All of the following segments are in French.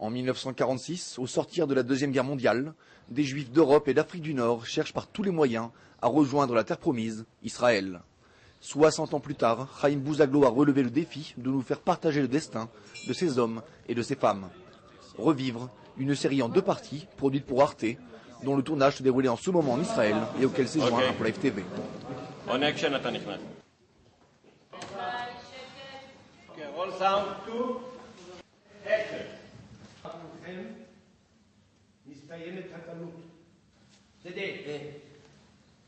En 1946, au sortir de la Deuxième Guerre mondiale, des Juifs d'Europe et d'Afrique du Nord cherchent par tous les moyens à rejoindre la terre promise, Israël. 60 ans plus tard, Chaim Bouzaglo a relevé le défi de nous faire partager le destin de ces hommes et de ces femmes. Revivre, une série en 2 parties, produite pour Arte, dont le tournage se déroulait en ce moment en Israël et auquel s'est joint un Live TV.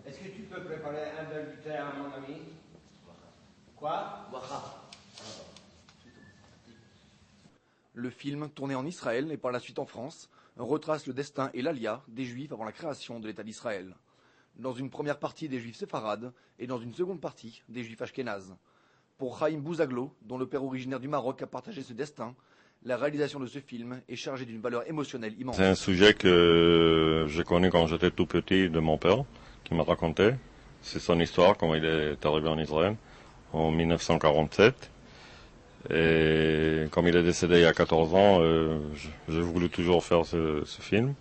Est-ce que tu peux préparer un verre du thé à mon ami? Quoi? Le film, tourné en Israël et par la suite en France, retrace le destin et l'alia des Juifs avant la création de l'État d'Israël. Dans une première partie des Juifs séfarades et dans une seconde partie des Juifs ashkénazes. Pour Chaim Bouzaglo, dont le père originaire du Maroc a partagé ce destin, la réalisation de ce film est chargée d'une valeur émotionnelle immense. C'est un sujet que je connais quand j'étais tout petit de mon père, qui me racontait. C'est son histoire, comment il est arrivé en Israël en 1947. Et comme il est décédé il y a 14 ans, j'ai voulu toujours faire ce film.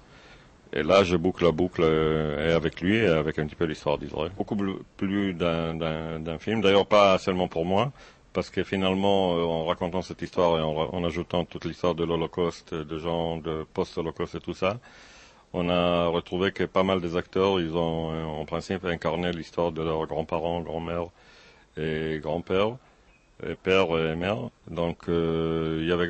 Et là, je boucle la boucle et avec lui et avec un petit peu l'histoire d'Israël. Beaucoup plus d'un film, d'ailleurs pas seulement pour moi, parce que finalement, en racontant cette histoire et en ajoutant toute l'histoire de l'Holocauste, de gens de post-Holocauste et tout ça, on a retrouvé que pas mal des acteurs, ils ont en principe incarné l'histoire de leurs grands-parents, grand-mères et grands-pères, et pères et mères. Donc il y avait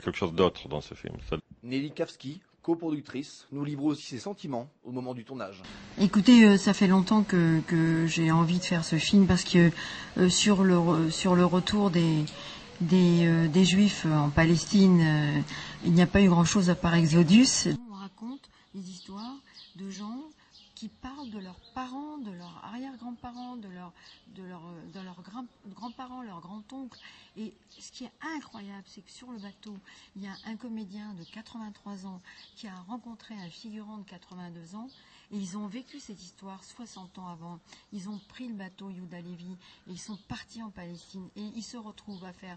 quelque chose d'autre dans ce film. Nelly Kavski, coproductrice, nous livre aussi ses sentiments au moment du tournage. Écoutez, ça fait longtemps que j'ai envie de faire ce film parce que sur le retour des Juifs en Palestine, il n'y a pas eu grand-chose à part Exodus. On raconte des histoires de gens qui parlent de leurs parents, de leurs arrière-grands-parents, de leurs grands-parents, leurs grands-oncles. Et ce qui est incroyable, c'est que sur le bateau, il y a un comédien de 83 ans qui a rencontré un figurant de 82 ans. Et ils ont vécu cette histoire 60 ans avant. Ils ont pris le bateau Yehuda Levi et ils sont partis en Palestine. Et ils se retrouvent à faire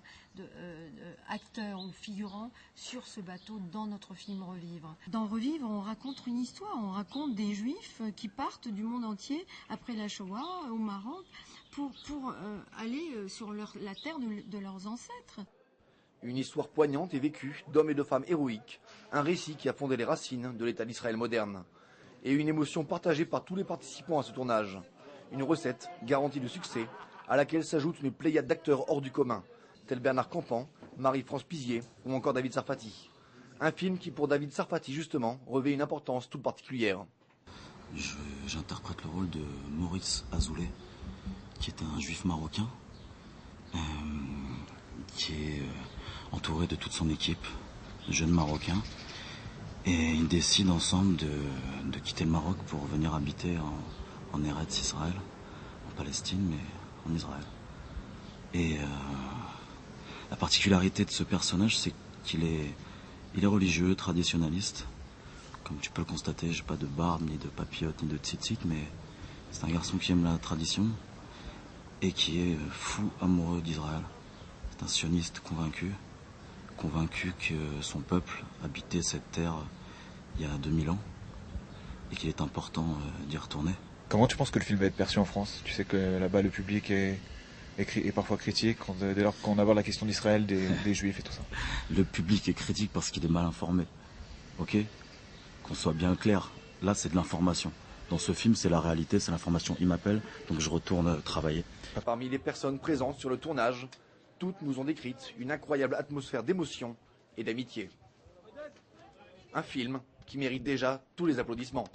acteurs ou figurants sur ce bateau dans notre film Revivre. Dans Revivre, on raconte une histoire. On raconte des Juifs qui partent du monde entier après la Shoah au Maroc pour aller sur la terre de leurs ancêtres. Une histoire poignante et vécue d'hommes et de femmes héroïques. Un récit qui a fondé les racines de l'État d'Israël moderne. Et une émotion partagée par tous les participants à ce tournage. Une recette garantie de succès, à laquelle s'ajoute une pléiade d'acteurs hors du commun, tels Bernard Campan, Marie-France Pizier ou encore David Sarfati. Un film qui, pour David Sarfati justement, revêt une importance toute particulière. J'interprète le rôle de Maurice Azoulay, qui est un juif marocain, qui est entouré de toute son équipe, de jeunes marocains. Et ils décident ensemble de quitter le Maroc pour venir habiter en Eretz Israël, en Palestine, mais en Israël. Et la particularité de ce personnage, c'est qu'il est religieux, traditionnaliste. Comme tu peux le constater, j'ai pas de barbe, ni de papillote, ni de tzitzit, mais c'est un garçon qui aime la tradition et qui est fou amoureux d'Israël. C'est un sioniste convaincu que son peuple habitait cette terre il y a 2000 ans et qu'il est important d'y retourner. Comment tu penses que le film va être perçu en France? Tu sais que là-bas le public est parfois critique dès lors qu'on aborde la question d'Israël, des Juifs et tout ça. Le public est critique parce qu'il est mal informé. Ok? Qu'on soit bien clair, là c'est de l'information. Dans ce film c'est la réalité, c'est l'information. Il m'appelle, donc je retourne travailler. Parmi les personnes présentes sur le tournage, toutes nous ont décrites une incroyable atmosphère d'émotion et d'amitié. Un film qui mérite déjà tous les applaudissements.